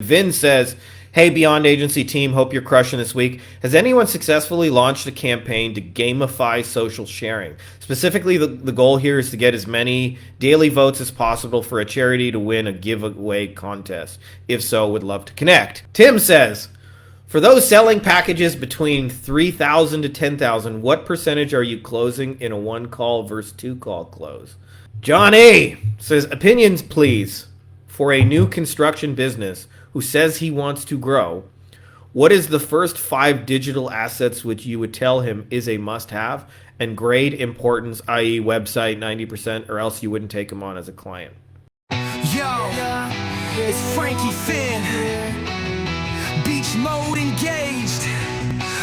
Vin says, hey, Beyond Agency team, hope you're crushing this week. Has anyone successfully launched a campaign to gamify social sharing? Specifically, the goal here is to get as many daily votes as possible for a charity to win a giveaway contest. If so, would love to connect. Tim says, for those selling packages between 3,000 to 10,000, what percentage are you closing in a one call versus two call close? John A. says, opinions, please. For a new construction business who says he wants to grow, what is the first 5 digital assets which you would tell him is a must-have and grade importance, i.e. website 90%, or else you wouldn't take him on as a client? Yo, it's Frankie Fihn. Beach mode engaged.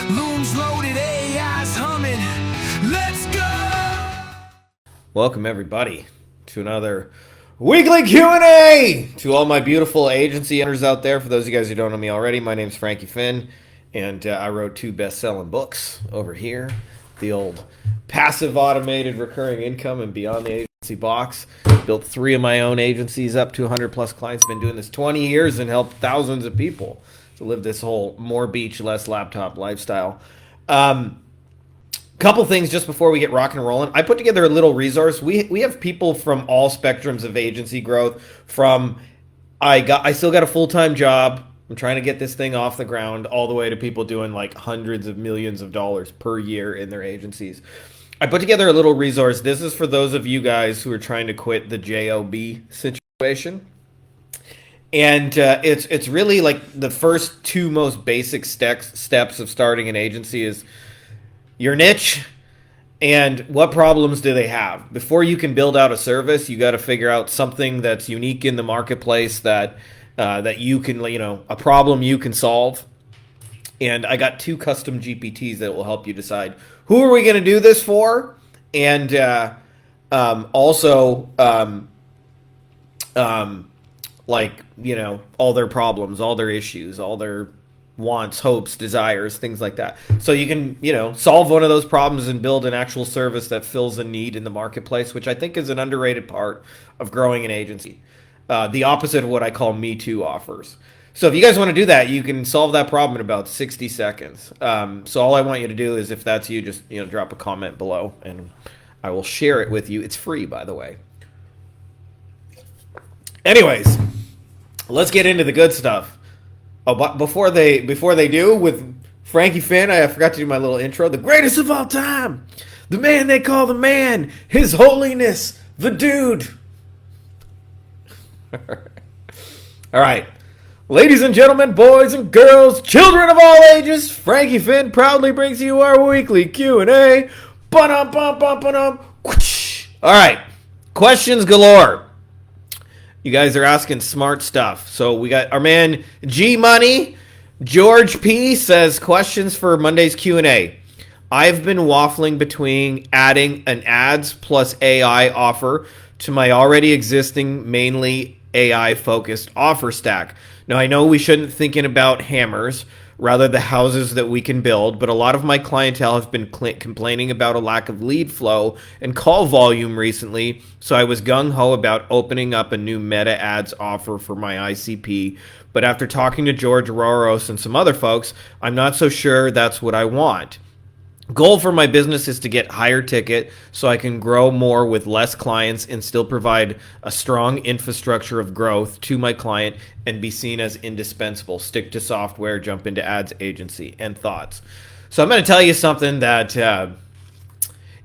Looms loaded, AI's humming. Let's go! Welcome, everybody, to another weekly Q&A to all my beautiful agency owners out there. For those of you guys who don't know me already, my name's Frankie Fihn, and I wrote 2 best-selling books over here. The old Passive Automated Recurring Income and Beyond the Agency box. Built 3 of my own agencies up to 100-plus clients. Been doing this 20 years and helped thousands of people to live this whole more beach, less laptop lifestyle. Couple things just before we get rocking and rolling. I put together a little resource. We have people from all spectrums of agency growth. From I still got a full-time job. I'm trying to get this thing off the ground, all the way to people doing like hundreds of millions of dollars per year in their agencies. I put together a little resource. This is for those of you guys who are trying to quit the job situation. And it's really like the first 2 most basic steps of starting an agency is your niche and what problems do they have. Before you can build out a service, you got to figure out something that's unique in the marketplace that you can, a problem you can solve. And I got 2 custom GPTs that will help you decide who are we going to do this for, and also all their problems, all their issues, all their wants, hopes, desires, things like that. So you can, solve one of those problems and build an actual service that fills a need in the marketplace, which I think is an underrated part of growing an agency. The opposite of what I call Me Too offers. So if you guys want to do that, you can solve that problem in about 60 seconds. So all I want you to do is, if that's you, just drop a comment below and I will share it with you. It's free, by the way. Anyways, let's get into the good stuff. Oh, but before they do, with Frankie Fihn, I forgot to do my little intro. The greatest of all time, the man they call the man, His Holiness, the dude. All right, ladies and gentlemen, boys and girls, children of all ages, Frankie Fihn proudly brings you our weekly Q&A. All right, questions galore. You guys are asking smart stuff. So we got our man G Money. George P says, questions for Monday's Q&A. I've been waffling between adding an ads plus AI offer to my already existing mainly AI focused offer stack. Now I know we shouldn't thinking about hammers, rather the houses that we can build, but a lot of my clientele have been complaining about a lack of lead flow and call volume recently, so I was gung-ho about opening up a new meta ads offer for my ICP, but after talking to George Roros and some other folks, I'm not so sure that's what I want. Goal for my business is to get higher ticket so I can grow more with less clients and still provide a strong infrastructure of growth to my client and be seen as indispensable. Stick to software, jump into ads agency, and thoughts. So I'm going to tell you something that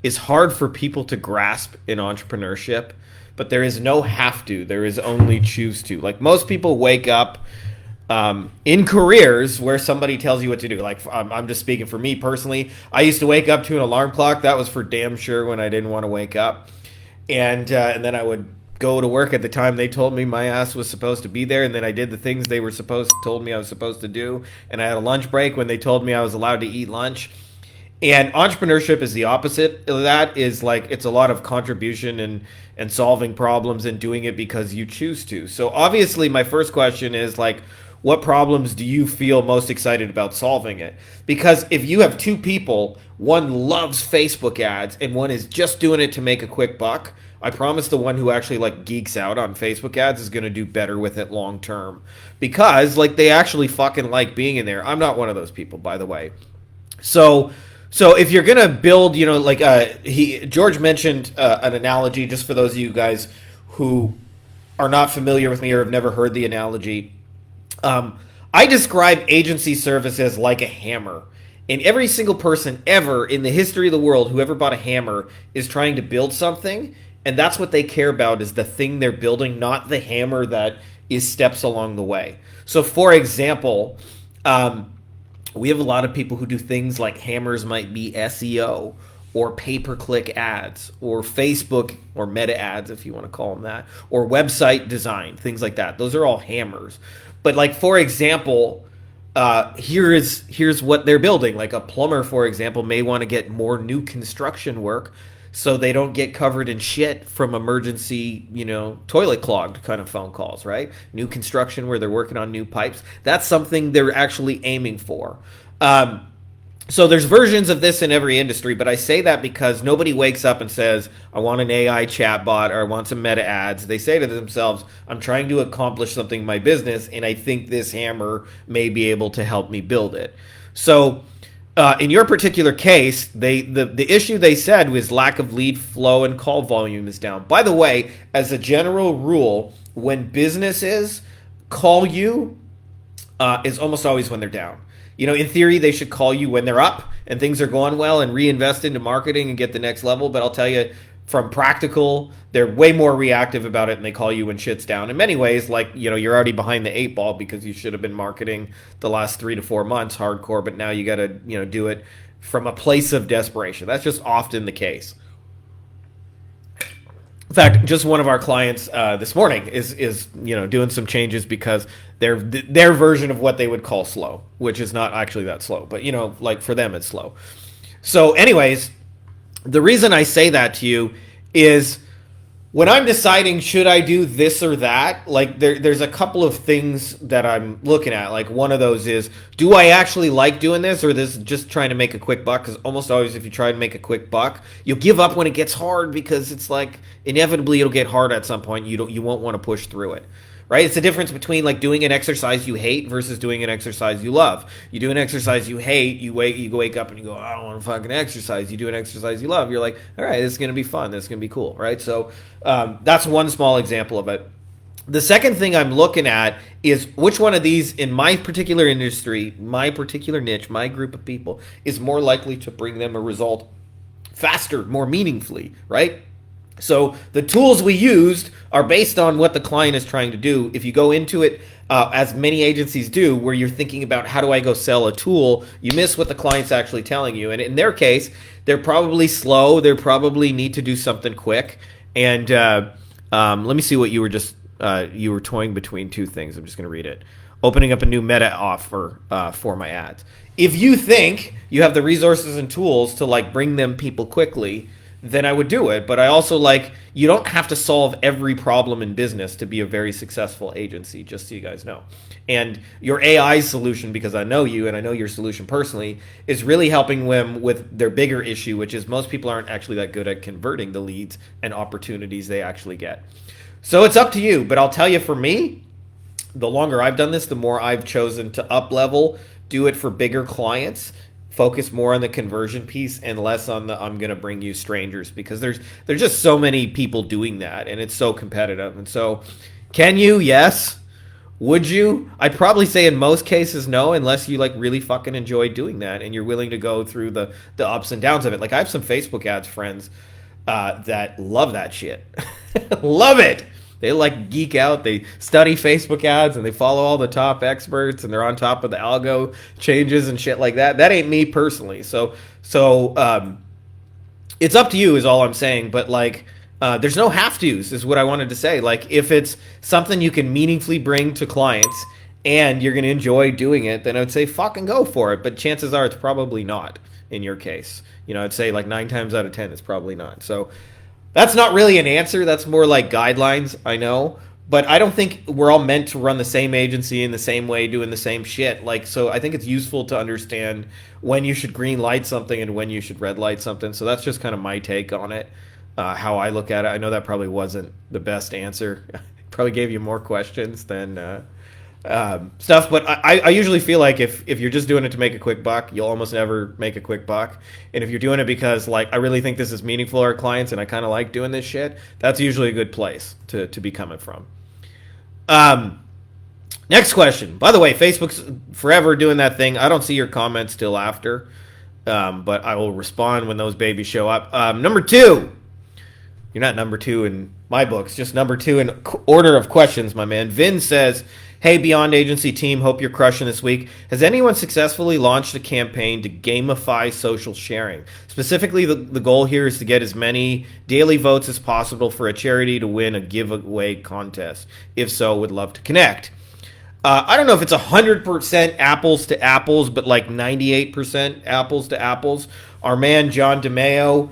is hard for people to grasp in entrepreneurship, but there is no have to. There is only choose to. Like most people wake up in careers where somebody tells you what to do. Like I'm just speaking for me personally. I used to wake up to an alarm clock. That was for damn sure when I didn't want to wake up. And then I would go to work at the time they told me my ass was supposed to be there. And then I did the things they were told me I was supposed to do. And I had a lunch break when they told me I was allowed to eat lunch. And entrepreneurship is the opposite of that. Is like it's a lot of contribution and solving problems and doing it because you choose to. So obviously my first question is like, what problems do you feel most excited about solving it? Because if you have 2 people, one loves Facebook ads and one is just doing it to make a quick buck, I promise the one who actually like geeks out on Facebook ads is going to do better with it long term, because like they actually fucking like being in there. I'm not one of those people, by the way. So if you're gonna build, like George mentioned an analogy, just for those of you guys who are not familiar with me or have never heard the analogy. I describe agency services like a hammer. And every single person ever in the history of the world who ever bought a hammer is trying to build something, and that's what they care about, is the thing they're building, not the hammer that is steps along the way. So for example, we have a lot of people who do things like hammers might be SEO or pay-per-click ads or Facebook or meta ads, if you want to call them that, or website design, things like that. Those are all hammers. But like, for example, here's what they're building. Like a plumber, for example, may want to get more new construction work so they don't get covered in shit from emergency, toilet clogged kind of phone calls, right? New construction where they're working on new pipes. That's something they're actually aiming for. So there's versions of this in every industry, but I say that because nobody wakes up and says, I want an AI chatbot or I want some meta ads. They say to themselves, I'm trying to accomplish something in my business, and I think this hammer may be able to help me build it. So in your particular case, the issue they said was lack of lead flow and call volume is down. By the way, as a general rule, when businesses call you, is almost always when they're down. In theory, they should call you when they're up and things are going well and reinvest into marketing and get the next level. But I'll tell you, from practical, they're way more reactive about it, and they call you when shit's down. In many ways, like, you're already behind the 8 ball because you should have been marketing the last 3 to 4 months hardcore, but now you got to, do it from a place of desperation. That's just often the case. In fact, just one of our clients this morning is doing some changes because their version of what they would call slow, which is not actually that slow, but like for them it's slow. So anyways, the reason I say that to you is when I'm deciding should I do this or that, like there's a couple of things that I'm looking at. Like one of those is, do I actually like doing this, or this is just trying to make a quick buck? Because almost always if you try to make a quick buck, you'll give up when it gets hard, because it's like inevitably it'll get hard at some point. You won't want to push through it. Right? It's the difference between like doing an exercise you hate versus doing an exercise you love. You do an exercise you hate, you wake up and you go, I don't want to fucking exercise. You do an exercise you love, you're like, all right, this is going to be fun. This is going to be cool, right? So that's one small example of it. The second thing I'm looking at is which one of these in my particular industry, my particular niche, my group of people is more likely to bring them a result faster, more meaningfully, right? So the tools we used are based on what the client is trying to do. If you go into it, as many agencies do, where you're thinking about how do I go sell a tool, you miss what the client's actually telling you. And in their case, they're probably slow. They probably need to do something quick. And let me see what you were just, you were toying between two things. I'm just going to read it. Opening up a new meta offer for my ads. If you think you have the resources and tools to like bring them people quickly, then I would do it. But I also you don't have to solve every problem in business to be a very successful agency, just so you guys know. And your AI solution, because I know you and I know your solution personally, is really helping them with their bigger issue, which is most people aren't actually that good at converting the leads and opportunities they actually get. So it's up to you. But I'll tell you, for me, the longer I've done this, the more I've chosen to up level, do it for bigger clients, focus more on the conversion piece and less on the I'm going to bring you strangers, because there's just so many people doing that and it's so competitive. And so can you? Yes. Would you? I'd probably say in most cases no, unless you really fucking enjoy doing that and you're willing to go through the ups and downs of it. Like I have some Facebook ads friends that love that shit. Love it. They geek out. They study Facebook ads and they follow all the top experts and they're on top of the algo changes and shit like that. That ain't me personally. So it's up to you is all I'm saying. But there's no have to's is what I wanted to say. If it's something you can meaningfully bring to clients and you're going to enjoy doing it, then I would say fucking go for it. But chances are it's probably not in your case. I'd say 9 times out of 10 it's probably not. So that's not really an answer. That's more like guidelines, I know. But I don't think we're all meant to run the same agency in the same way, doing the same shit. So I think it's useful to understand when you should green light something and when you should red light something. So that's just kind of my take on it. how I look at it. I know that probably wasn't the best answer. Probably gave you more questions than stuff, but I usually feel like if you're just doing it to make a quick buck, you'll almost never make a quick buck. And if you're doing it because like I really think this is meaningful to our clients and I kind of like doing this shit, that's usually a good place to be coming from. Next question. By the way, Facebook's forever doing that thing. I don't see your comments till after, but I will respond when those babies show up. Number 2. You're not number 2 in my books, just number 2 in order of questions, my man. Vin says, hey, Beyond Agency team, hope you're crushing this week. Has anyone successfully launched a campaign to gamify social sharing? Specifically, the goal here is to get as many daily votes as possible for a charity to win a giveaway contest. If so, would love to connect. I don't know if it's 100% apples to apples, but like 98% apples to apples. Our man, John DeMeo,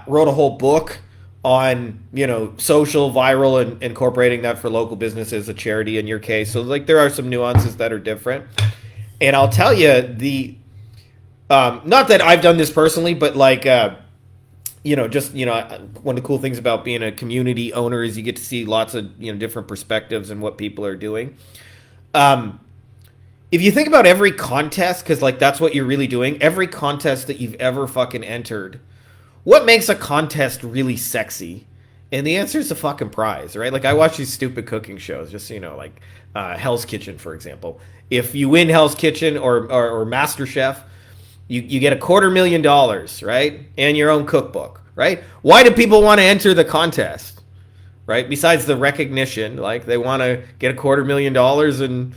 wrote a whole book on, social, viral, and incorporating that for local businesses, a charity in your case. So like there are some nuances that are different. And I'll tell you not that I've done this personally, but like, one of the cool things about being a community owner is you get to see lots of, different perspectives and what people are doing. If you think about every contest, because like that's what you're really doing, every contest that you've ever fucking entered, what makes a contest really sexy? And the answer is a fucking prize, right? Like I watch these stupid cooking shows, just like Hell's Kitchen, for example. If you win Hell's Kitchen or MasterChef, you get $250,000, right? And your own cookbook, right? Why do people want to enter the contest? Right? Besides the recognition, like they want to get $250,000 and,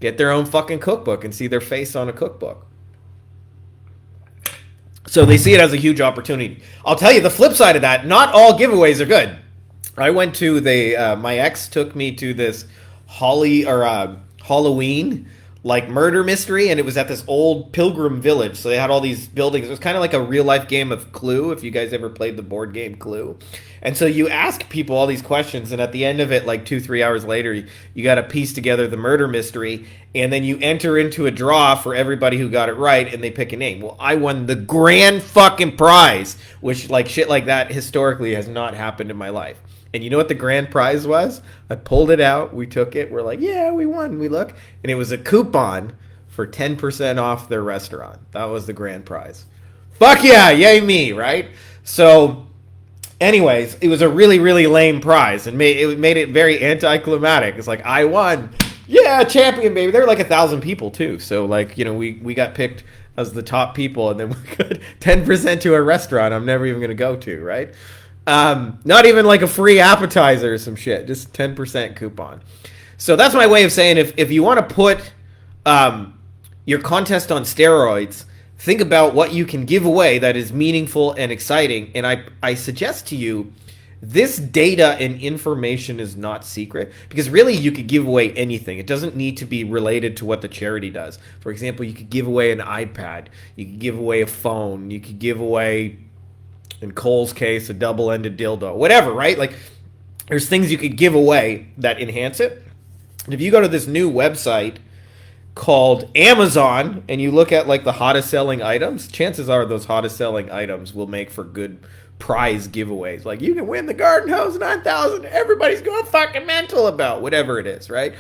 get their own fucking cookbook and see their face on a cookbook. So they see it as a huge opportunity. I'll tell you the flip side of that, not all giveaways are good. I went to my ex took me to this Halloween like murder mystery, and it was at this old pilgrim village. So they had all these buildings. It was kind of like a real life game of Clue, if you guys ever played the board game Clue. And so you ask people all these questions, and at the end of it, like 2-3 hours later, you got to piece together the murder mystery, and then you enter into a draw for everybody who got it right, and they pick a name. Well, I won the grand fucking prize, which like shit like that historically has not happened in my life. And you know what the grand prize was? I pulled it out. We took it. We're like, yeah, we won. We look. And it was a coupon for 10% off their restaurant. That was the grand prize. Fuck yeah. Yay me, right? So anyways, it was a really, really lame prize. And it made it very anticlimactic. It's like, I won. Yeah, champion, baby. There were like 1,000 people, too. So, like, we got picked as the top people. And then we got 10% to a restaurant I'm never even going to go to, right? Not even like a free appetizer or some shit, just 10% coupon. So that's my way of saying if you want to put your contest on steroids, think about what you can give away that is meaningful and exciting. And I suggest to you, this data and information is not secret, because really you could give away anything. It doesn't need to be related to what the charity does. For example, you could give away an iPad, you could give away a phone, you could give away, in Cole's case, a double-ended dildo, whatever, right? Like, there's things you could give away that enhance it. And if you go to this new website called Amazon and you look at like the hottest selling items, chances are those hottest selling items will make for good prize giveaways. Like, you can win the garden hose 9,000. Everybody's going fucking mental about whatever it is, right?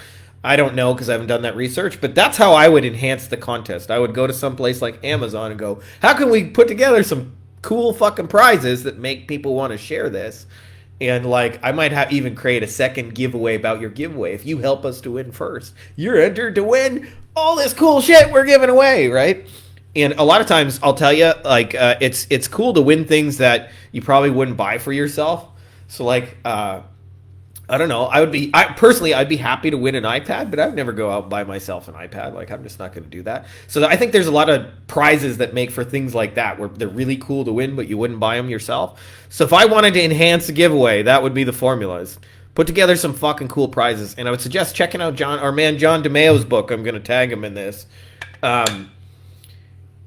I don't know because I haven't done that research, but that's how I would enhance the contest. I would go to some place like Amazon and go, how can we put together some cool fucking prizes that make people want to share this? And like, I might have even create a second giveaway about your giveaway. If you help us to win first, you're entered to win all this cool shit we're giving away, right? And a lot of times, I'll tell you, like, it's cool to win things that you probably wouldn't buy for yourself. So like, I don't know. I'd be happy to win an iPad, but I would never go out and buy myself an iPad. Like, I'm just not going to do that. So I think there's a lot of prizes that make for things like that, where they're really cool to win, but you wouldn't buy them yourself. So if I wanted to enhance a giveaway, that would be the formulas. Put together some fucking cool prizes. And I would suggest checking out our man John DeMeo's book. I'm going to tag him in this.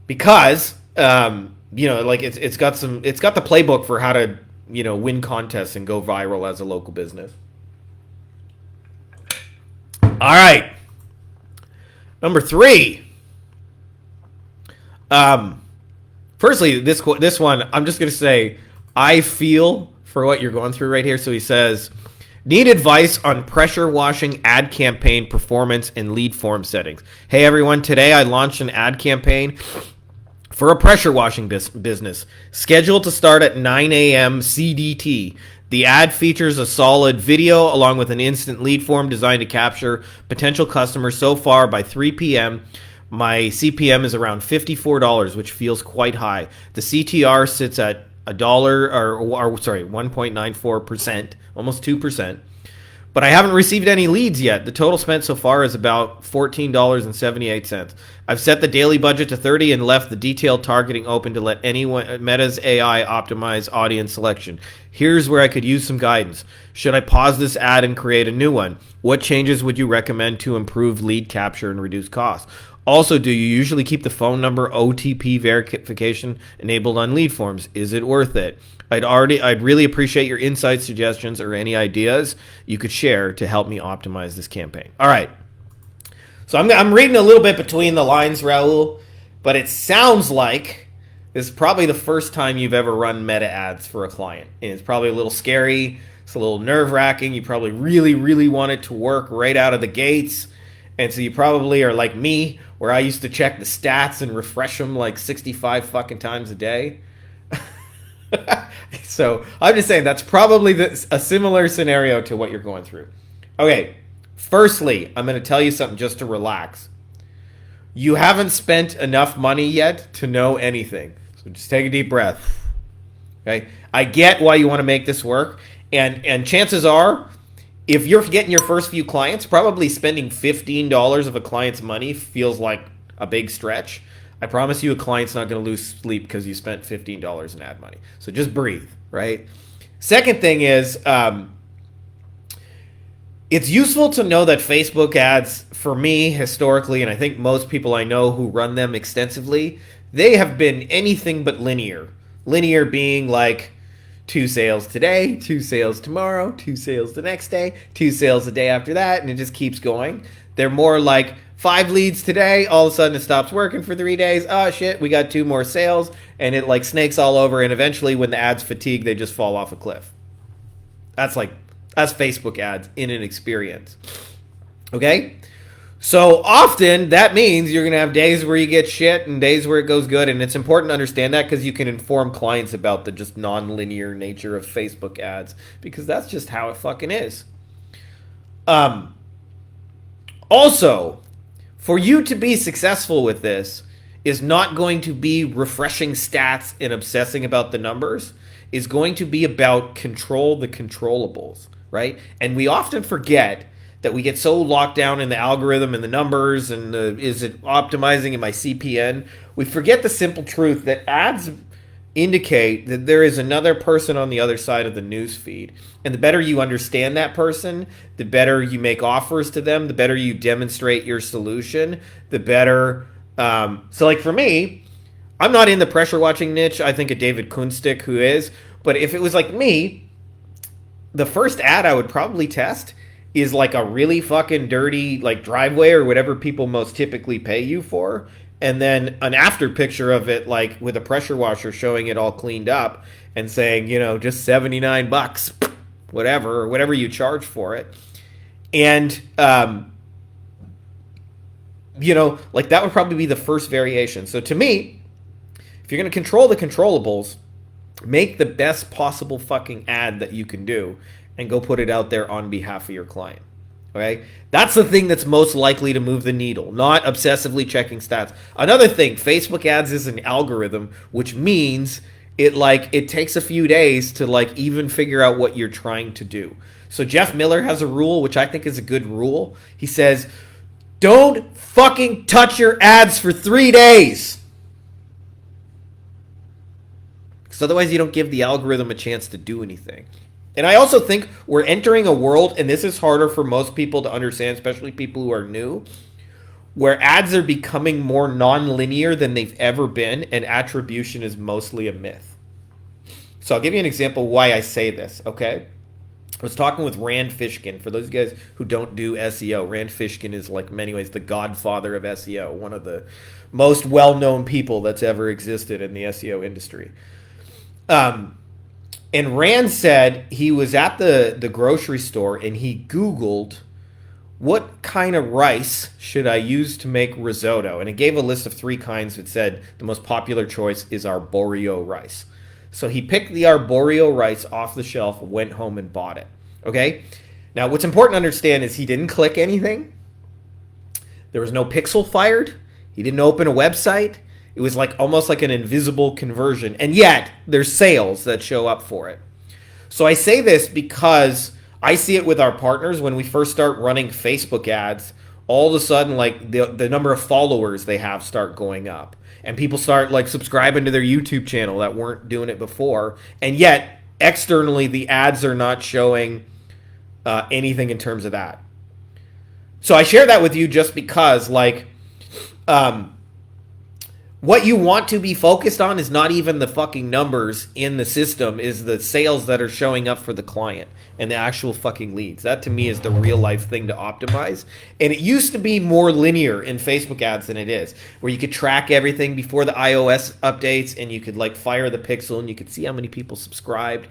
Because, like it's got the playbook for how to, win contests and go viral as a local business. All right. Number 3. Firstly, this one, I'm just going to say, I feel for what you're going through right here. So he says, need advice on pressure washing ad campaign performance and lead form settings. Hey everyone, today I launched an ad campaign for a pressure washing business, scheduled to start at 9 a.m. CDT. The ad features a solid video along with an instant lead form designed to capture potential customers. So far, by 3 p.m., my CPM is around $54, which feels quite high. The CTR sits at $1.94%, almost 2%. But I haven't received any leads yet. The total spent so far is about $14.78. I've set the daily budget to 30 and left the detailed targeting open to let anyone Meta's AI optimize audience selection. Here's where I could use some guidance. Should I pause this ad and create a new one? What changes would you recommend to improve lead capture and reduce costs? Also, do you usually keep the phone number OTP verification enabled on lead forms? Is it worth it? I'd really appreciate your insights, suggestions, or any ideas you could share to help me optimize this campaign. All right. So I'm reading a little bit between the lines, Raul, but it sounds like this is probably the first time you've ever run meta ads for a client. And it's probably a little scary. It's a little nerve-wracking. You probably really, really want it to work right out of the gates. And so you probably are like me, where I used to check the stats and refresh them like 65 fucking times a day. So I'm just saying that's probably a similar scenario to what you're going through. Okay, firstly, I'm going to tell you something just to relax. You haven't spent enough money yet to know anything. So just take a deep breath. Okay, I get why you want to make this work. And chances are, if you're getting your first few clients, probably spending $15 of a client's money feels like a big stretch. I promise you a client's not going to lose sleep because you spent $15 in ad money. So just breathe, right? Second thing is, it's useful to know that Facebook ads, for me, historically, and I think most people I know who run them extensively, they have been anything but linear. Linear being like 2 sales today, 2 sales tomorrow, 2 sales the next day, 2 sales the day after that, and it just keeps going. They're more like 5 leads today, all of a sudden it stops working for 3 days. Oh shit, we got 2 more sales, and it like snakes all over, and eventually when the ads fatigue, they just fall off a cliff. That's Facebook ads in an experience. Okay? So often that means you're going to have days where you get shit and days where it goes good, and it's important to understand that because you can inform clients about the just non-linear nature of Facebook ads, because that's just how it fucking is. Also, for you to be successful with this is not going to be refreshing stats and obsessing about the numbers. Is going to be about control the controllables, right? And we often forget that we get so locked down in the algorithm and the numbers and is it optimizing in my CPN? We forget the simple truth that ads indicate that there is another person on the other side of the news feed. And the better you understand that person, the better you make offers to them, the better you demonstrate your solution, the better. So like for me, I'm not in the pressure watching niche. I think of David Kunstick, who is. But if it was like me, the first ad I would probably test is like a really fucking dirty like driveway or whatever people most typically pay you for. And then an after picture of it, like with a pressure washer showing it all cleaned up and saying, just $79, whatever you charge for it. And, like that would probably be the first variation. So to me, if you're going to control the controllables, make the best possible fucking ad that you can do and go put it out there on behalf of your client. Okay? That's the thing that's most likely to move the needle, not obsessively checking stats. Another thing, Facebook ads is an algorithm, which means it takes a few days to even figure out what you're trying to do. So Jeff Miller has a rule, which I think is a good rule. He says, don't fucking touch your ads for 3 days. Because otherwise you don't give the algorithm a chance to do anything. And I also think we're entering a world, and this is harder for most people to understand, especially people who are new, where ads are becoming more non-linear than they've ever been, and attribution is mostly a myth. So I'll give you an example why I say this, okay? I was talking with Rand Fishkin. For those guys who don't do SEO, Rand Fishkin is, like, in many ways, the godfather of SEO, one of the most well-known people that's ever existed in the SEO industry. And Rand said he was at the grocery store and he Googled what kind of rice should I use to make risotto? And it gave a list of 3 kinds. It said the most popular choice is arborio rice. So he picked the arborio rice off the shelf, went home and bought it. Okay? Now, what's important to understand is he didn't click anything. There was no pixel fired. He didn't open a website. It was like almost like an invisible conversion. And yet, there's sales that show up for it. So I say this because I see it with our partners when we first start running Facebook ads. All of a sudden, like the number of followers they have start going up. And people start like subscribing to their YouTube channel that weren't doing it before. And yet, externally, the ads are not showing anything in terms of that. So I share that with you just because, like, what you want to be focused on is not even the fucking numbers in the system, is the sales that are showing up for the client and the actual fucking leads. That to me is the real life thing to optimize. And it used to be more linear in Facebook ads than it is, where you could track everything before the iOS updates and you could like fire the pixel and you could see how many people subscribed.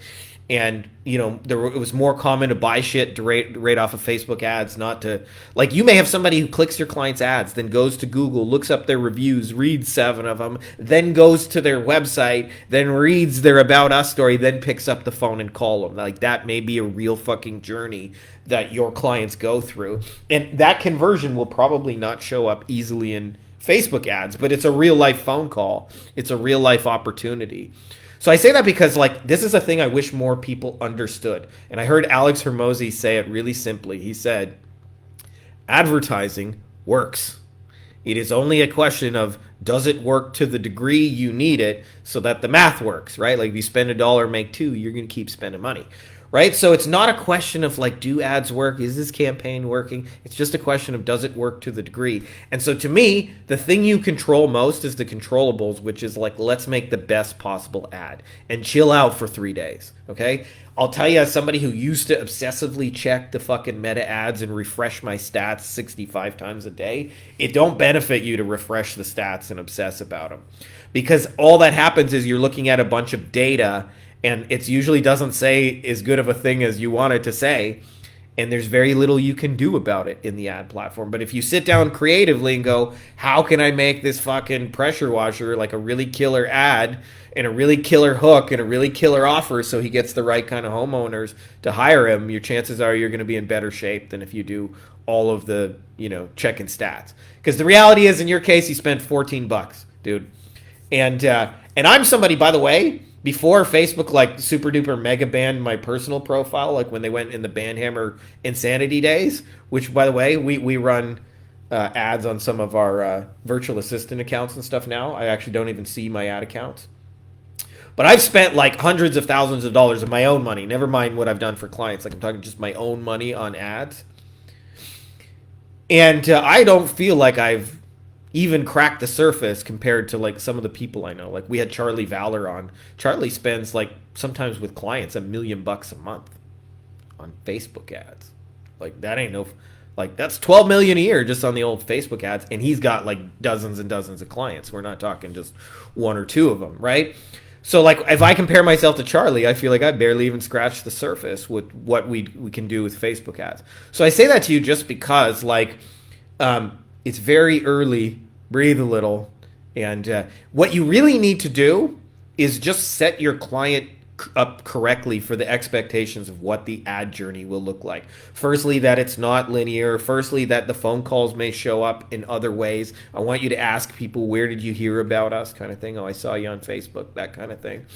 And, you know, it was more common to buy shit right off of Facebook ads, not to, like, you may have somebody who clicks your client's ads, then goes to Google, looks up their reviews, reads 7 of them, then goes to their website, then reads their About Us story, then picks up the phone and call them. Like, that may be a real fucking journey that your clients go through. And that conversion will probably not show up easily in Facebook ads, but it's a real life phone call. It's a real life opportunity. So I say that because, like, this is a thing I wish more people understood. And I heard Alex Hormozi say it really simply. He said, advertising works. It is only a question of, does it work to the degree you need it so that the math works, right? Like, if you spend $1, make 2, you're going to keep spending money, right? So it's not a question of, like, do ads work? Is this campaign working? It's just a question of, does it work to the degree? And so to me, the thing you control most is the controllables, which is like, let's make the best possible ad and chill out for 3 days, okay? I'll tell you, as somebody who used to obsessively check the fucking meta ads and refresh my stats 65 times a day, it don't benefit you to refresh the stats and obsess about them. Because all that happens is you're looking at a bunch of data and it usually doesn't say as good of a thing as you want it to say. And there's very little you can do about it in the ad platform. But if you sit down creatively and go, how can I make this fucking pressure washer like a really killer ad and a really killer hook and a really killer offer so he gets the right kind of homeowners to hire him, your chances are you're going to be in better shape than if you do all of the, you know, checking stats. Because the reality is, in your case, you spent $14, dude. And I'm somebody, by the way, before Facebook like super duper mega banned my personal profile, like when they went in the Banhammer insanity days, which, by the way, we run ads on some of our virtual assistant accounts and stuff now. I actually don't even see my ad accounts. But I've spent like hundreds of thousands of dollars of my own money, never mind what I've done for clients. Like, I'm talking just my own money on ads. And I don't feel like I've even cracked the surface compared to like some of the people I know. Like, we had Charlie Valor on. Charlie spends like sometimes with clients $1 million a month on Facebook ads. Like, that ain't no, like, that's 12 million a year just on the old Facebook ads. And he's got like dozens and dozens of clients. We're not talking just 1 or 2 of them, right? So like, if I compare myself to Charlie, I feel like I barely even scratched the surface with what we can do with Facebook ads. So I say that to you just because, like, it's very early. Breathe a little. And what you really need to do is just set your client up correctly for the expectations of what the ad journey will look like. Firstly, that it's not linear. Firstly, that the phone calls may show up in other ways. I want you to ask people, where did you hear about us, kind of thing. Oh, I saw you on Facebook, that kind of thing.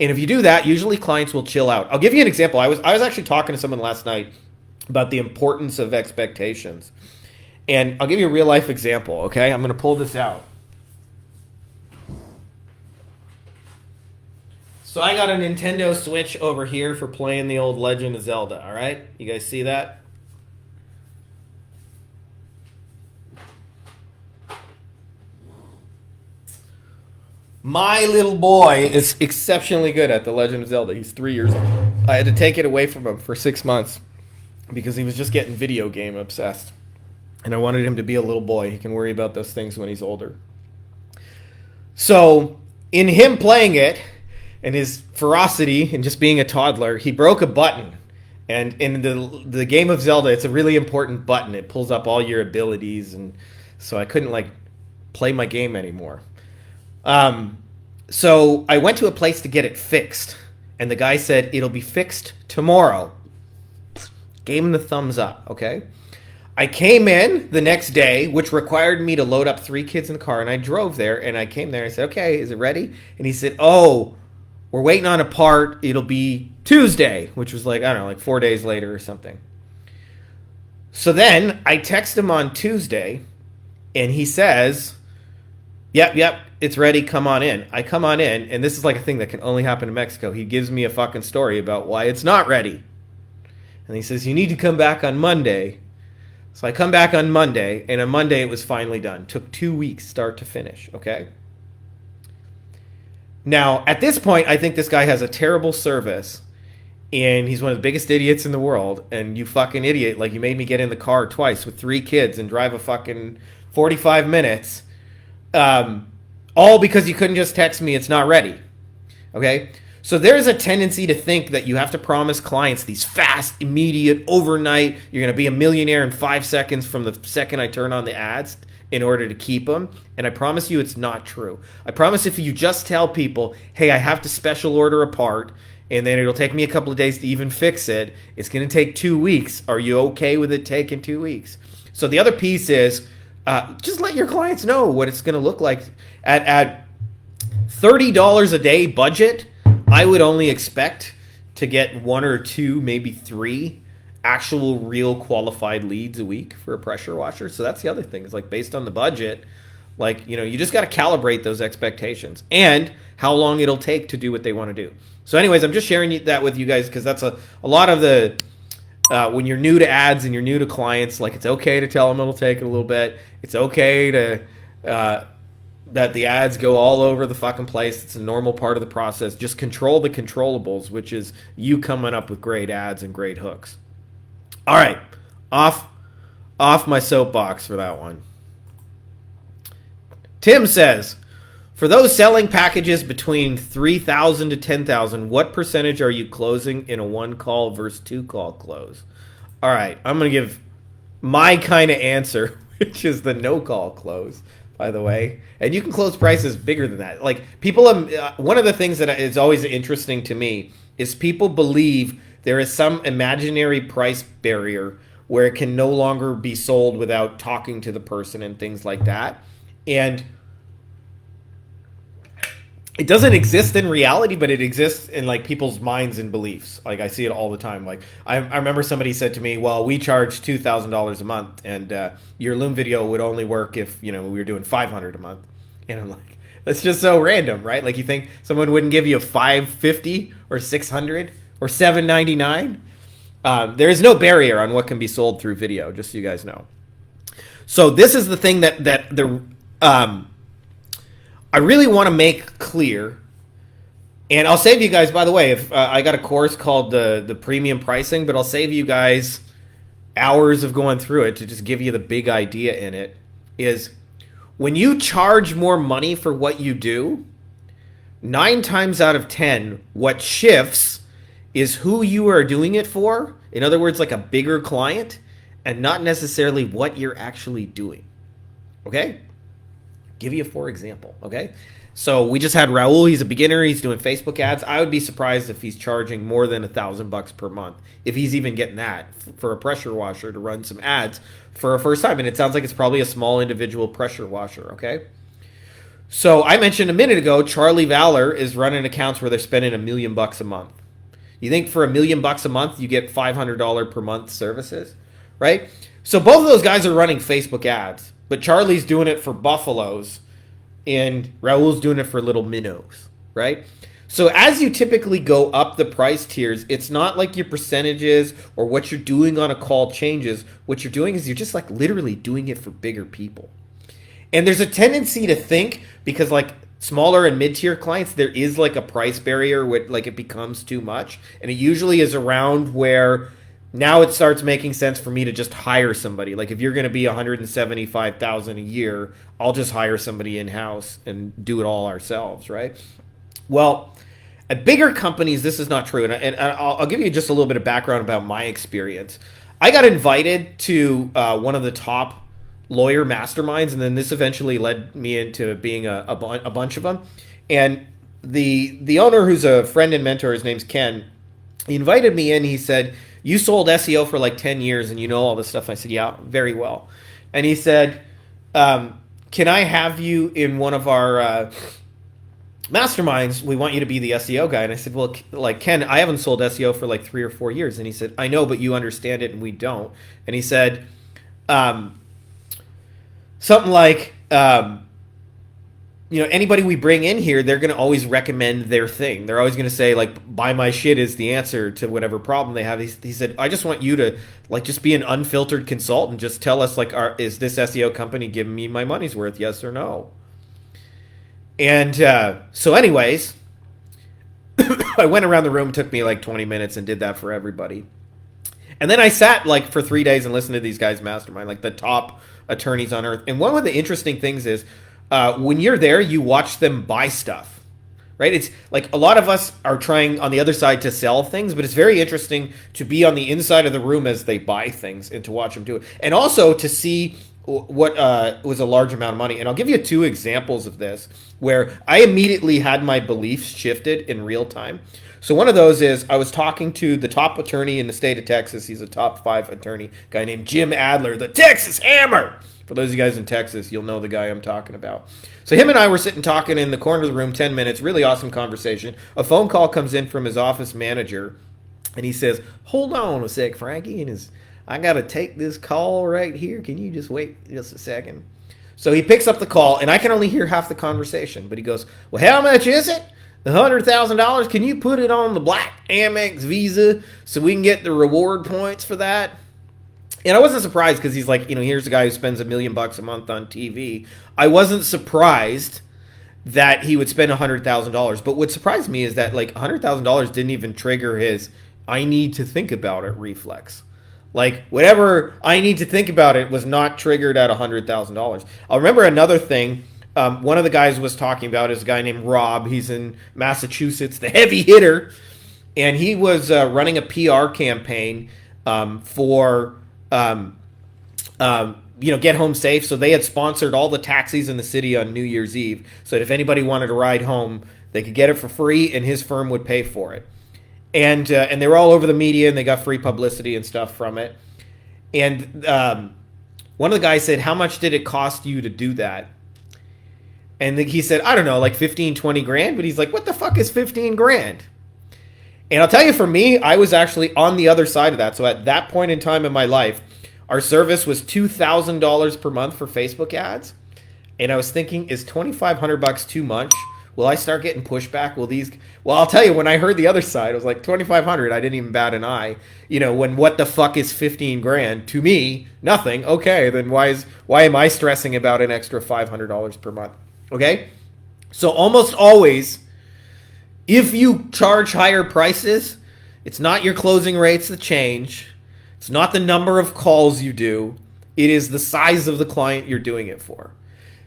And if you do that, usually clients will chill out. I'll give you an example. I was actually talking to someone last night about the importance of expectations. And I'll give you a real life example, okay? I'm going to pull this out. So I got a Nintendo Switch over here for playing the old Legend of Zelda, all right? You guys see that? My little boy is exceptionally good at the Legend of Zelda. He's 3 years old. I had to take it away from him for 6 months because he was just getting video game obsessed. And I wanted him to be a little boy. He can worry about those things when he's older. So, in him playing it, and his ferocity and just being a toddler, he broke a button. And in the game of Zelda, it's a really important button. It pulls up all your abilities, and so I couldn't like play my game anymore. So I went to a place to get it fixed, and the guy said it'll be fixed tomorrow. Gave him the thumbs up. Okay. I came in the next day, which required me to load up 3 kids in the car, and I drove there, and I came there, and I said, okay, is it ready? And he said, oh, we're waiting on a part, it'll be Tuesday, which was like, I don't know, like 4 days later or something. So then I text him on Tuesday, and he says, yep, it's ready, come on in. I come on in, and this is like a thing that can only happen in Mexico. He gives me a fucking story about why it's not ready. And he says, you need to come back on Monday. So I come back on Monday, and on Monday it was finally done. Took 2 weeks start to finish, okay? Now, at this point, I think this guy has a terrible service, and he's one of the biggest idiots in the world, and you fucking idiot, like you made me get in the car twice with 3 kids and drive a fucking 45 minutes, all because you couldn't just text me it's not ready, okay? So there's a tendency to think that you have to promise clients these fast, immediate, overnight, you're going to be a millionaire in 5 seconds from the second I turn on the ads in order to keep them. And I promise you it's not true. I promise if you just tell people, hey, I have to special order a part, and then it'll take me a couple of days to even fix it, it's going to take 2 weeks. Are you okay with it taking 2 weeks? So the other piece is just let your clients know what it's going to look like. At $30 a day budget, I would only expect to get 1 or 2, maybe 3 actual real qualified leads a week for a pressure washer. So that's the other thing. It's like based on the budget, like, you just got to calibrate those expectations and how long it'll take to do what they want to do. So anyways, I'm just sharing that with you guys because that's a lot of the, when you're new to ads and you're new to clients, like it's okay to tell them it'll take a little bit. It's okay to, that the ads go all over the fucking place. It's a normal part of the process. Just control the controllables, which is you coming up with great ads and great hooks. All right, off my soapbox for that one. Tim says, for those selling packages between 3,000 to 10,000, what percentage are you closing in a 1-call versus 2-call close? All right, I'm going to give my kind of answer, which is the no-call close, by the way. And you can close prices bigger than that. Like, people, one of the things that is always interesting to me is people believe there is some imaginary price barrier where it can no longer be sold without talking to the person and things like that. And it doesn't exist in reality, but it exists in like people's minds and beliefs. Like I see it all the time. Like I remember somebody said to me, well, we charge $2,000 a month and your Loom video would only work if, we were doing $500 a month. And I'm like, that's just so random, right? Like you think someone wouldn't give you $550 or $600 or $799? There is no barrier on what can be sold through video, just so you guys know. So this is the thing that I really want to make clear, and I'll save you guys, by the way, if I got a course called the premium pricing, but I'll save you guys hours of going through it to just give you the big idea in it, is when you charge more money for what you do, 9 times out of 10, what shifts is who you are doing it for. In other words, like a bigger client, and not necessarily what you're actually doing. Okay? Give you a for example, okay? So we just had Raul. He's a beginner. He's doing Facebook ads. I would be surprised if he's charging more than $1,000 per month, if he's even getting that for a pressure washer to run some ads for a first time. And it sounds like it's probably a small individual pressure washer, okay? So I mentioned a minute ago, Charlie Valor is running accounts where they're spending $1 million a month. You think for $1 million a month, you get $500 per month services, right? So both of those guys are running Facebook ads, but Charlie's doing it for buffaloes and Raul's doing it for little minnows, right? So as you typically go up the price tiers, it's not like your percentages or what you're doing on a call changes. What you're doing is you're just like literally doing it for bigger people. And there's a tendency to think, because like smaller and mid-tier clients, there is like a price barrier where like it becomes too much. And it usually is around where now it starts making sense for me to just hire somebody. Like if you're going to be $175,000 a year, I'll just hire somebody in-house and do it all ourselves, right? Well, At bigger companies, this is not true. And I'll give you just a little bit of background about my experience. I got invited to one of the top lawyer masterminds, and then this eventually led me into being a bunch of them. And the owner, who's a friend and mentor, his name's Ken, he invited me in. He said, "You sold SEO for like 10 years and you know all this stuff." I said, "Yeah, very well." And he said, "Can I have you in one of our masterminds? We want you to be the SEO guy." And I said, "Well, like, Ken, I haven't sold SEO for like 3 or 4 years." And he said, "I know, but you understand it and we don't." And he said, something like, anybody we bring in here, they're going to always recommend their thing. They're always going to say, like, buy my shit is the answer to whatever problem they have. He said, "I just want you to, like, just be an unfiltered consultant. Just tell us, like, is this SEO company giving me my money's worth, yes or no?" And so anyways, I went around the room, took me like 20 minutes and did that for everybody. And then I sat like for 3 days and listened to these guys mastermind, like the top attorneys on earth. And one of the interesting things is when you're there, you watch them buy stuff, right? It's like a lot of us are trying on the other side to sell things, but it's very interesting to be on the inside of the room as they buy things and to watch them do it. And also to see what was a large amount of money. And I'll give you 2 examples of this where I immediately had my beliefs shifted in real time. So one of those is I was talking to the top attorney in the state of Texas. He's a top 5 attorney, guy named Jim Adler, the Texas Hammer. For those of you guys in Texas, you'll know the guy I'm talking about. So him and I were sitting talking in the corner of the room, 10 minutes, really awesome conversation. A phone call comes in from his office manager, and he says, "Hold on a sec, Frankie," and "I got to take this call right here. Can you just wait just a second?" So he picks up the call, and I can only hear half the conversation. But he goes, "Well, how much is it? $100,000. Can you put it on the Black Amex Visa so we can get the reward points for that?" And I wasn't surprised because he's like, here's a guy who spends $1 million a month on TV. I wasn't surprised that he would spend $100,000. But what surprised me is that like $100,000 didn't even trigger his "I need to think about it" reflex. Like, whatever "I need to think about it" was not triggered at $100,000. I'll remember another thing. One of the guys was talking about is a guy named Rob. He's in Massachusetts, the heavy hitter. And he was running a PR campaign for, Get Home Safe. So they had sponsored all the taxis in the city on New Year's Eve. So that if anybody wanted to ride home, they could get it for free and his firm would pay for it. And they were all over the media, and they got free publicity and stuff from it. And one of the guys said, "How much did it cost you to do that?" And he said, "I don't know, like 15, 20 grand." But he's like, "What the fuck is 15 grand? And I'll tell you, for me, I was actually on the other side of that. So at that point in time in my life, our service was $2,000 per month for Facebook ads. And I was thinking, is $2,500 too much? Will I start getting pushback? Well, I'll tell you, when I heard the other side, I was like, 2,500, I didn't even bat an eye. When what the fuck is 15 grand? To me, nothing. Okay, then why am I stressing about an extra $500 per month? Okay? So almost always, if you charge higher prices, it's not your closing rates that change. It's not the number of calls you do. It is the size of the client you're doing it for.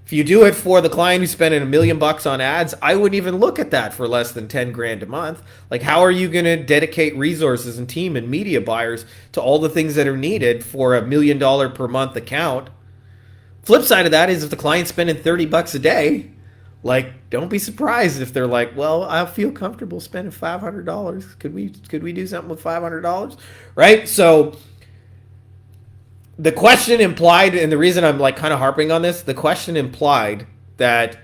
If you do it for the client who's spending $1 million on ads, I wouldn't even look at that for less than 10 grand a month. Like, how are you going to dedicate resources and team and media buyers to all the things that are needed for $1 million per month account? Flip side of that is if the client's spending $30 a day, like, don't be surprised if they're like, "Well, I feel comfortable spending $500. Could we do something with $500?" Right? So the question implied, and the reason I'm like kind of harping on this, the question implied that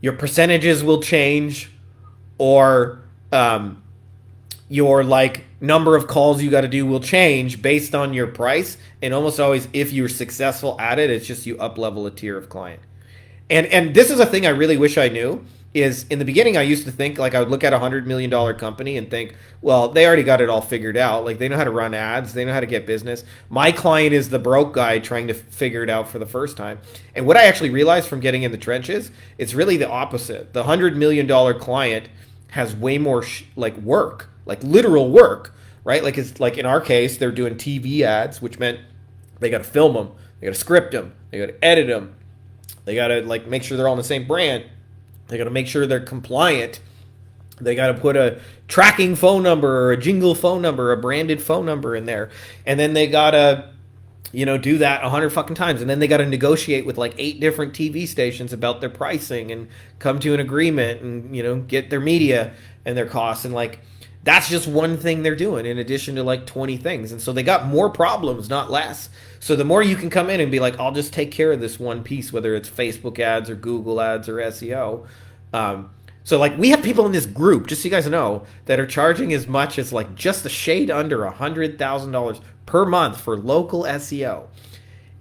your percentages will change, or your like number of calls you got to do will change based on your price. And almost always, if you're successful at it, it's just you up level a tier of client. And this is a thing I really wish I knew. Is in the beginning I used to think, like, I would look at a $100 million company and think, well, they already got it all figured out. Like, they know how to run ads. They know how to get business. My client is the broke guy trying to figure it out for the first time. And what I actually realized from getting in the trenches, it's really the opposite. The $100 million client has way more work, like literal work, right? Like, it's like in our case, they're doing TV ads, which meant they got to film them. They got to script them. They got to edit them. They got to like make sure they're all in the same brand. They got to make sure they're compliant. They got to put a tracking phone number or a jingle phone number, a branded phone number in there. And then they got to, do that 100 fucking times. And then they got to negotiate with like 8 different TV stations about their pricing and come to an agreement and, get their media and their costs. And like, that's just one thing they're doing in addition to like 20 things. And so they got more problems, not less. So the more you can come in and be like, I'll just take care of this one piece, whether it's Facebook ads or Google ads or SEO. So like we have people in this group, just so you guys know, that are charging as much as like just a shade under $100,000 per month for local SEO.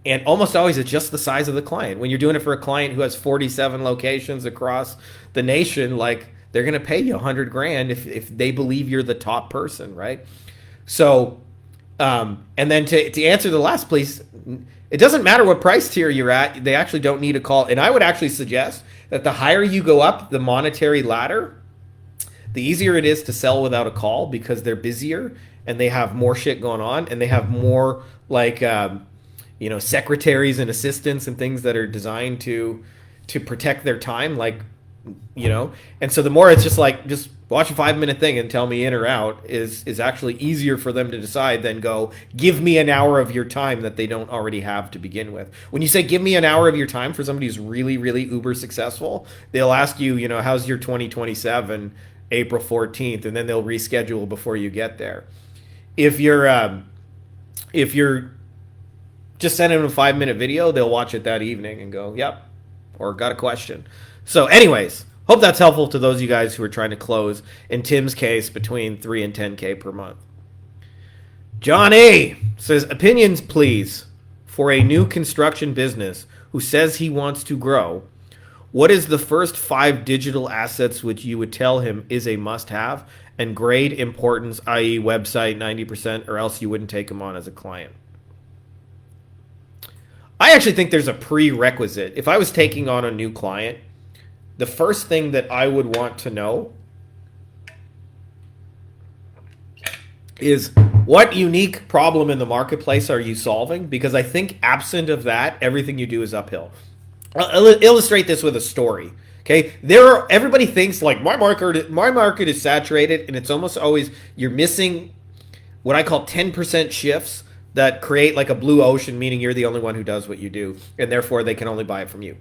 And almost always it's just the size of the client. When you're doing it for a client who has 47 locations across the nation, like they're going to pay you $100,000 if they believe you're the top person, right? So, and then to answer the last piece, it doesn't matter what price tier you're at. They actually don't need a call. And I would actually suggest that the higher you go up the monetary ladder, the easier it is to sell without a call because they're busier and they have more shit going on and they have more like, secretaries and assistants and things that are designed to protect their time. Like, and so the more it's just like, just watch a 5-minute thing and tell me in or out is actually easier for them to decide than go, give me an hour of your time that they don't already have to begin with. When you say give me an hour of your time for somebody who's really, really uber successful, they'll ask you, how's your 2027, April 14th, and then they'll reschedule before you get there. If you're just sending them a 5-minute video, they'll watch it that evening and go, yep, or got a question. So anyways, hope that's helpful to those of you guys who are trying to close, in Tim's case, between 3 and 10K per month. John A. says, opinions, please, for a new construction business who says he wants to grow. What is the first 5 digital assets which you would tell him is a must-have and grade importance, i.e. website 90%, or else you wouldn't take him on as a client? I actually think there's a prerequisite. If I was taking on a new client, the first thing that I would want to know is what unique problem in the marketplace are you solving? Because I think absent of that, everything you do is uphill. I'll illustrate this with a story. Okay, everybody thinks like my market is saturated, and it's almost always you're missing what I call 10% shifts that create like a blue ocean, meaning you're the only one who does what you do, and therefore they can only buy it from you.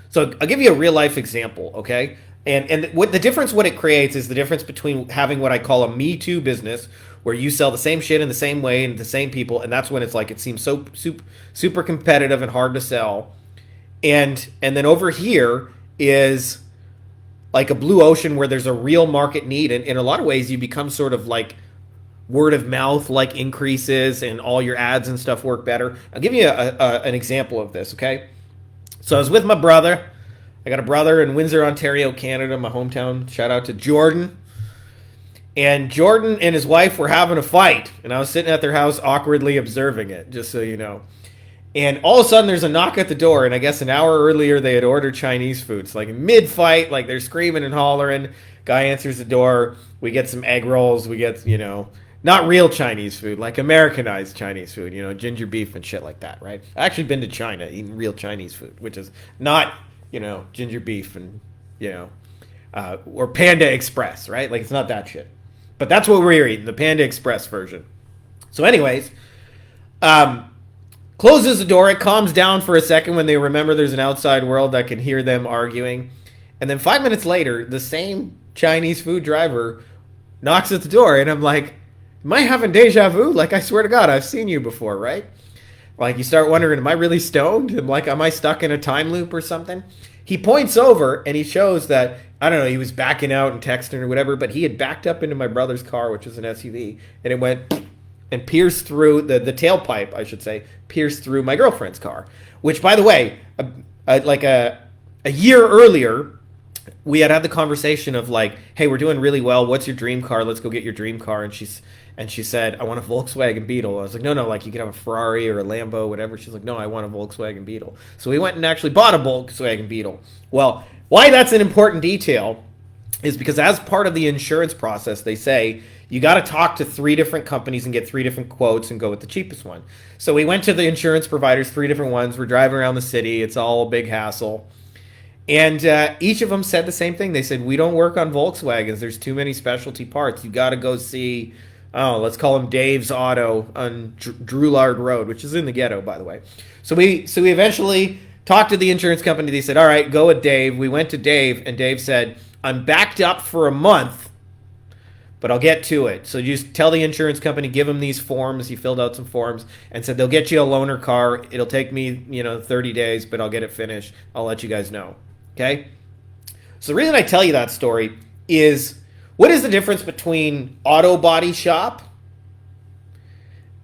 So I'll give you a real life example, okay? And what the difference, what it creates is the difference between having what I call a Me Too business, where you sell the same shit in the same way and the same people, and that's when it's like it seems so super competitive and hard to sell. And then over here is like a blue ocean where there's a real market need, and in a lot of ways you become sort of like word of mouth like increases and all your ads and stuff work better. I'll give you an example of this, okay? So I was with my brother. I got a brother in Windsor, Ontario, Canada, my hometown. Shout out to Jordan. And Jordan and his wife were having a fight, and I was sitting at their house awkwardly observing it, just so you know. And all of a sudden there's a knock at the door, and I guess an hour earlier they had ordered Chinese food. It's like mid-fight, like they're screaming and hollering. Guy answers the door. We get some egg rolls. We get, not real Chinese food, like Americanized Chinese food, ginger beef and shit like that, right? I've actually been to China eating real Chinese food, which is not, ginger beef and, or Panda Express, right? Like it's not that shit. But that's what we're eating, the Panda Express version. So anyways, closes the door. It calms down for a second when they remember there's an outside world that can hear them arguing. And then 5 minutes later, the same Chinese food driver knocks at the door, and I'm like, am I having deja vu? Like, I swear to God, I've seen you before, right? Like, you start wondering, am I really stoned? Am I stuck in a time loop or something? He points over, and he shows that, I don't know, he was backing out and texting or whatever, but he had backed up into my brother's car, which was an SUV, and it went and pierced through, the tailpipe, I should say, pierced through my girlfriend's car. Which, by the way, a year earlier, we had the conversation of like, hey, we're doing really well. What's your dream car? Let's go get your dream car. And she said, I want a Volkswagen Beetle. I was like, no, like you can have a Ferrari or a Lambo, whatever. She's like, no, I want a Volkswagen Beetle. So we went and actually bought a Volkswagen Beetle. Well, why that's an important detail is because as part of the insurance process, they say you got to talk to 3 different companies and get 3 different quotes and go with the cheapest one. So we went to the insurance providers, 3 different ones. We're driving around the city. It's all a big hassle. And each of them said the same thing. They said, we don't work on Volkswagens. There's too many specialty parts. You got to go see, oh, let's call him Dave's Auto on Drulard Road, which is in the ghetto, by the way. So we eventually talked to the insurance company. They said, all right, go with Dave. We went to Dave, and Dave said, I'm backed up for a month, but I'll get to it. So you just tell the insurance company, give them these forms. He filled out some forms and said, they'll get you a loaner car. It'll take me, 30 days, but I'll get it finished. I'll let you guys know. Okay? So the reason I tell you that story is, what is the difference between auto body shop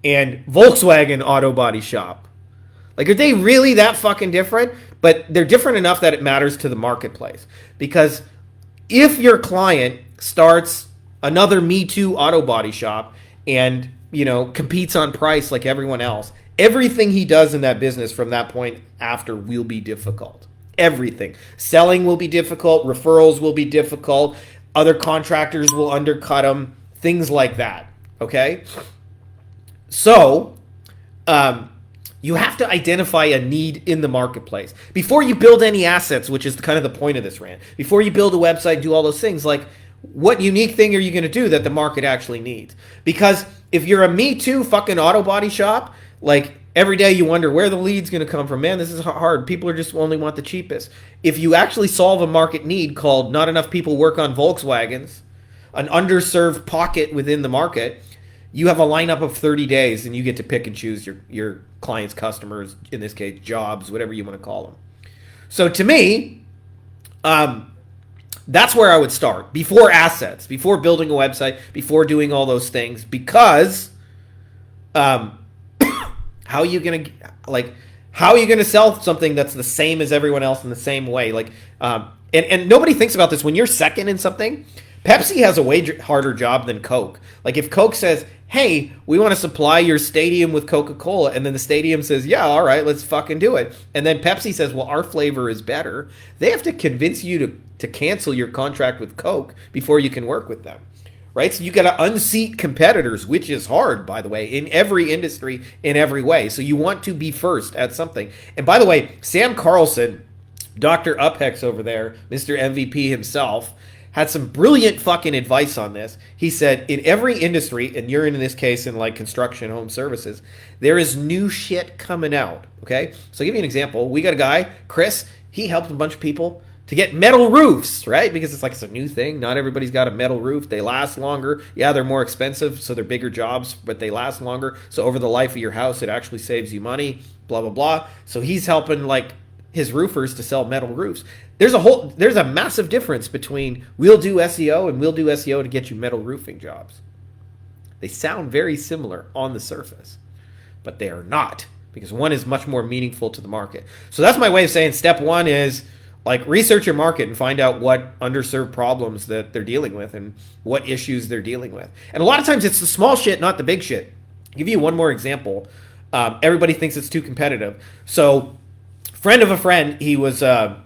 and Volkswagen auto body shop? Like, are they really that fucking different? But they're different enough that it matters to the marketplace. Because if your client starts another Me Too auto body shop and, competes on price like everyone else, everything he does in that business from that point after will be difficult. Everything. Selling will be difficult. Referrals will be difficult. Other contractors will undercut them. Things like that. Okay? So, you have to identify a need in the marketplace. Before you build any assets, which is kind of the point of this rant, before you build a website, do all those things, like, what unique thing are you going to do that the market actually needs? Because if you're a Me Too fucking auto body shop, like, every day you wonder where the lead's going to come from. Man, this is hard. People are just only want the cheapest. If you actually solve a market need called not enough people work on Volkswagens, an underserved pocket within the market, you have a lineup of 30 days and you get to pick and choose your clients, customers, in this case, jobs, whatever you want to call them. So to me, that's where I would start. Before assets, before building a website, before doing all those things, because how are you gonna sell something that's the same as everyone else in the same way? Like, and nobody thinks about this. When you're second in something, Pepsi has a way harder job than Coke. Like, if Coke says, hey, we want to supply your stadium with Coca-Cola, and then the stadium says, yeah, all right, let's fucking do it. And then Pepsi says, well, our flavor is better. They have to convince you to cancel your contract with Coke before you can work with them. Right? So you got to unseat competitors, which is hard, by the way, in every industry, in every way. So you want to be first at something. And by the way, Sam Carlson, Dr. Uphex over there, Mr. MVP himself, had some brilliant fucking advice on this. He said, in every industry, and you're in this case in like construction, home services, there is new shit coming out. Okay? So I'll give you an example. We got a guy, Chris, he helped a bunch of people to get metal roofs, right? Because it's a new thing. Not everybody's got a metal roof. They last longer. Yeah, they're more expensive, so they're bigger jobs, but they last longer. So over the life of your house, it actually saves you money, blah, blah, blah. So he's helping like his roofers to sell metal roofs. There's a massive difference between we'll do SEO and we'll do SEO to get you metal roofing jobs. They sound very similar on the surface, but they are not, because one is much more meaningful to the market. So that's my way of saying step one is, like, research your market and find out what underserved problems that they're dealing with and what issues they're dealing with. And a lot of times it's the small shit, not the big shit. I'll give you one more example. Everybody thinks it's too competitive. So, friend of a friend, he was a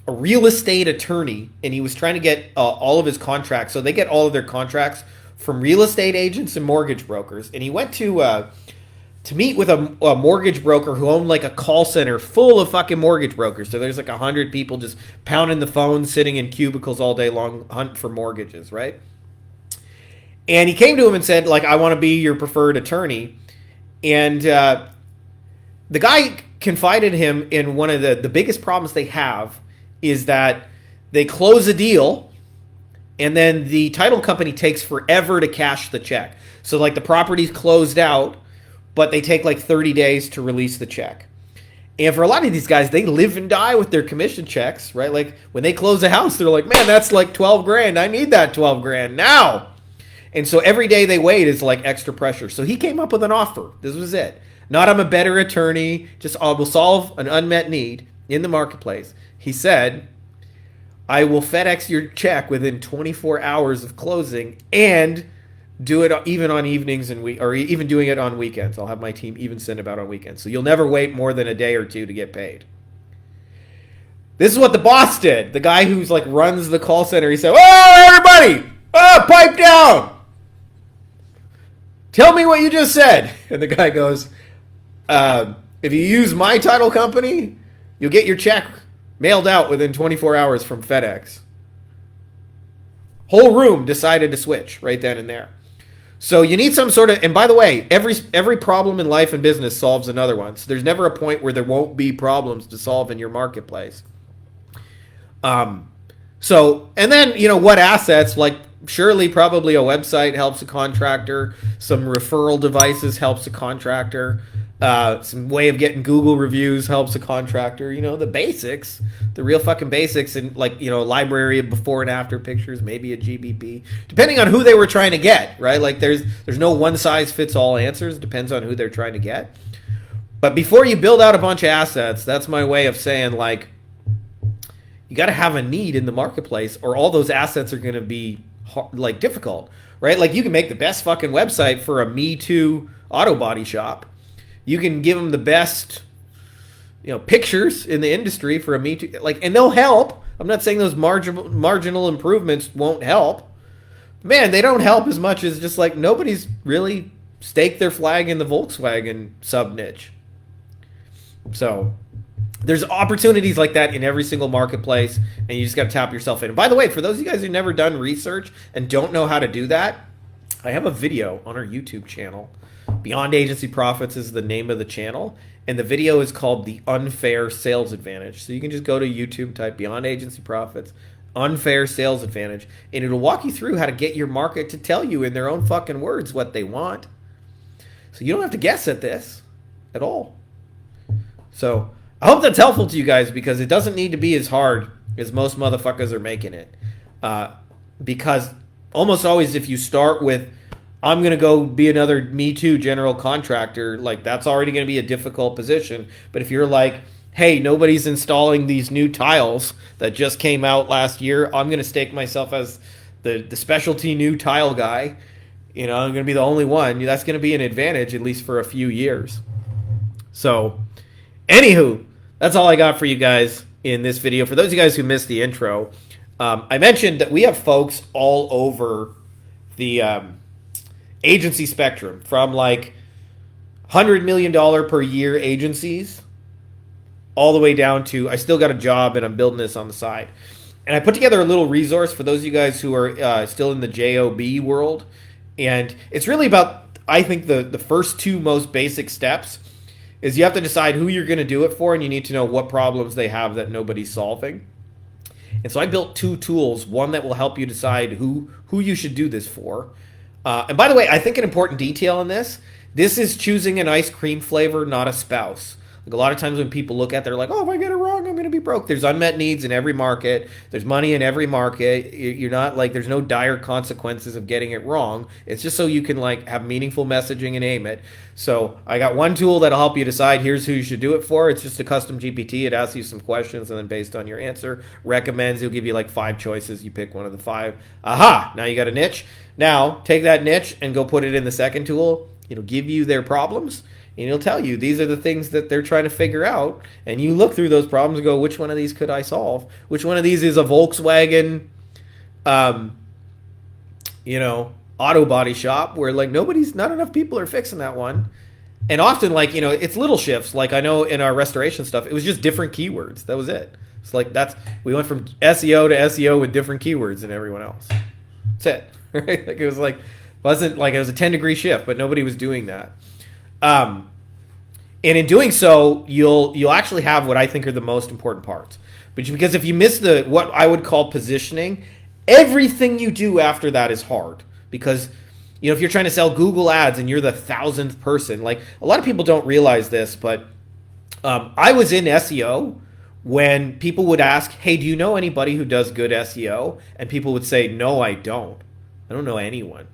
real estate attorney, and he was trying to get all of his contracts. So they get all of their contracts from real estate agents and mortgage brokers. And he went to meet with a mortgage broker who owned like a call center full of fucking mortgage brokers. So there's like 100 people just pounding the phone, sitting in cubicles all day long, hunt for mortgages, right? And he came to him and said, like, I want to be your preferred attorney. And the guy confided him in one of the biggest problems they have is that they close a deal and then the title company takes forever to cash the check. So like the property's closed out, but they take like 30 days to release the check. And for a lot of these guys, they live and die with their commission checks, right? Like when they close a house, they're like, man, that's like 12 grand. I need that 12 grand now. And so every day they wait is like extra pressure. So he came up with an offer. This was it. Not I'm a better attorney, just I will solve an unmet need in the marketplace. He said, I will FedEx your check within 24 hours of closing and do it even on evenings or even doing it on weekends. I'll have my team even send it out on weekends. So you'll never wait more than a day or two to get paid. This is what the boss did. The guy who's like runs the call center. He said, "Oh, everybody, pipe down. Tell me what you just said." And the guy goes, "If you use my title company, you'll get your check Mailed out within 24 hours from FedEx. Whole room decided to switch right then and there. So you need some sort of, and by the way, every problem in life and business solves another one. So there's never a point where there won't be problems to solve in your marketplace. So, and then, what assets, like surely probably a website helps a contractor. Some referral devices helps a contractor. Some way of getting Google reviews helps a contractor. The basics, the real fucking basics, and like, library of before and after pictures, maybe a GBP, depending on who they were trying to get, right? Like there's no one size fits all answers. Depends on who they're trying to get. But before you build out a bunch of assets, that's my way of saying, like, you got to have a need in the marketplace, or all those assets are going to be like difficult, right? Like you can make the best fucking website for a Me Too auto body shop. You can give them the best, pictures in the industry for a Me Too, and they'll help. I'm not saying those marginal improvements won't help. Man, they don't help as much as just like nobody's really staked their flag in the Volkswagen sub niche. So there's opportunities like that in every single marketplace, and you just got to tap yourself in. And by the way, for those of you guys who've never done research and don't know how to do that, I have a video on our YouTube channel. Beyond Agency Profits is the name of the channel, and the video is called The Unfair Sales Advantage. So you can just go to YouTube, type Beyond Agency Profits, Unfair Sales Advantage, and it'll walk you through how to get your market to tell you in their own fucking words what they want. So you don't have to guess at this at all. So I hope that's helpful to you guys, because it doesn't need to be as hard as most motherfuckers are making it. Because almost always if you start with, I'm going to go be another Me Too general contractor, like that's already going to be a difficult position. But if you're like, hey, nobody's installing these new tiles that just came out last year, I'm going to stake myself as the specialty new tile guy. I'm going to be the only one. That's going to be an advantage, at least for a few years. So, anywho, that's all I got for you guys in this video. For those of you guys who missed the intro, I mentioned that we have folks all over the agency spectrum, from like $100 million per year agencies all the way down to I still got a job and I'm building this on the side. And I put together a little resource for those of you guys who are still in the JOB world. And it's really about, I think, the first two most basic steps is you have to decide who you're going to do it for, and you need to know what problems they have that nobody's solving. And so I built two tools, one that will help you decide who you should do this for. And by the way, I think an important detail in this is choosing an ice cream flavor, not a spouse. Like a lot of times when people look at it, they're like, oh, if I get it wrong, I'm going to be broke. There's unmet needs in every market. There's money in every market. You're not like, there's no dire consequences of getting it wrong. It's just so you can like have meaningful messaging and aim it. So I got one tool that'll help you decide here's who you should do it for. It's just a custom GPT. It asks you some questions, and then based on your answer, recommends. It'll give you like 5 choices. You pick one of the 5. Aha! Now you got a niche. Now take that niche and go put it in the second tool. It'll give you their problems, and it'll tell you these are the things that they're trying to figure out. And you look through those problems and go, which one of these could I solve? Which one of these is a Volkswagen, auto body shop where like not enough people are fixing that one. And often like, it's little shifts. Like I know in our restoration stuff, it was just different keywords. That was it. It's like we went from SEO to SEO with different keywords than everyone else. That's it. Right? Like it wasn't like it was a 10-degree shift, but nobody was doing that. And in doing so, you'll actually have what I think are the most important parts. But because if you miss what I would call positioning, everything you do after that is hard. Because if you're trying to sell Google ads and you're the 1,000th person, like a lot of people don't realize this, but I was in SEO when people would ask, hey, do you know anybody who does good SEO? And people would say, no, I don't. I don't know anyone.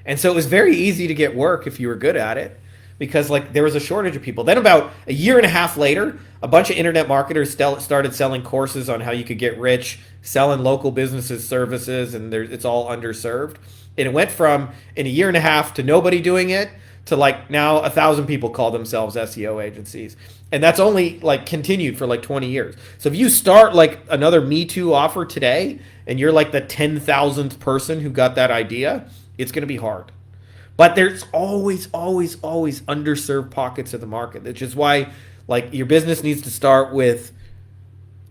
And so it was very easy to get work if you were good at it, because like there was a shortage of people. Then about a year and a half later, a bunch of internet marketers started selling courses on how you could get rich, selling local businesses services, and it's all underserved. And it went from in a year and a half to nobody doing it to like now 1,000 people call themselves SEO agencies. And that's only like continued for like 20 years. So if you start like another Me Too offer today and you're like the 10,000th person who got that idea, it's going to be hard. But there's always, always, always underserved pockets of the market, which is why like your business needs to start with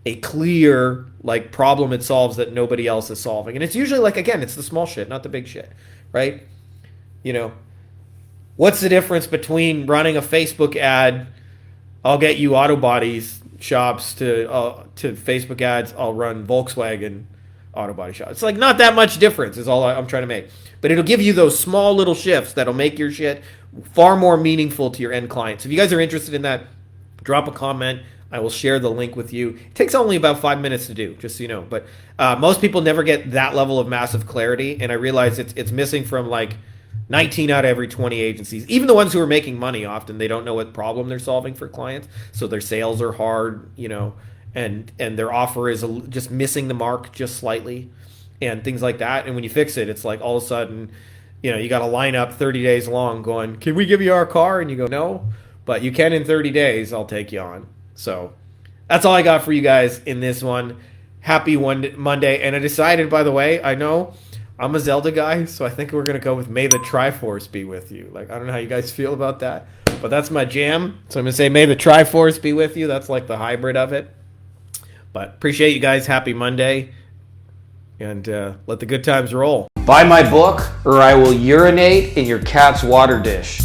a clear like problem it solves that nobody else is solving. And it's usually like, again, it's the small shit, not the big shit, right? You know, what's the difference between running a Facebook ad, I'll get you auto bodies shops, to Facebook ads, I'll run Volkswagen auto body shops? It's like not that much difference is all I'm trying to make. But it'll give you those small little shifts that'll make your shit far more meaningful to your end clients. If you guys are interested in that, drop a comment. I will share the link with you. It takes only about 5 minutes to do, just so you know. But most people never get that level of massive clarity, and I realize it's missing from like 19 out of every 20 agencies. Even the ones who are making money, often they don't know what problem they're solving for clients, so their sales are hard, you know, and their offer is just missing the mark just slightly, and things like that. And when you fix it, it's like all of a sudden, you know, you got a lineup 30 days long going, can we give you our car? And you go, no, but you can in 30 days. I'll take you on. So that's all I got for you guys in this one. Happy Monday. And I decided, by the way, I know I'm a Zelda guy, so I think we're going to go with May the Triforce be with you. Like, I don't know how you guys feel about that, but that's my jam. So I'm going to say May the Triforce be with you. That's like the hybrid of it. But appreciate you guys. Happy Monday. And let the good times roll. Buy my book or I will urinate in your cat's water dish.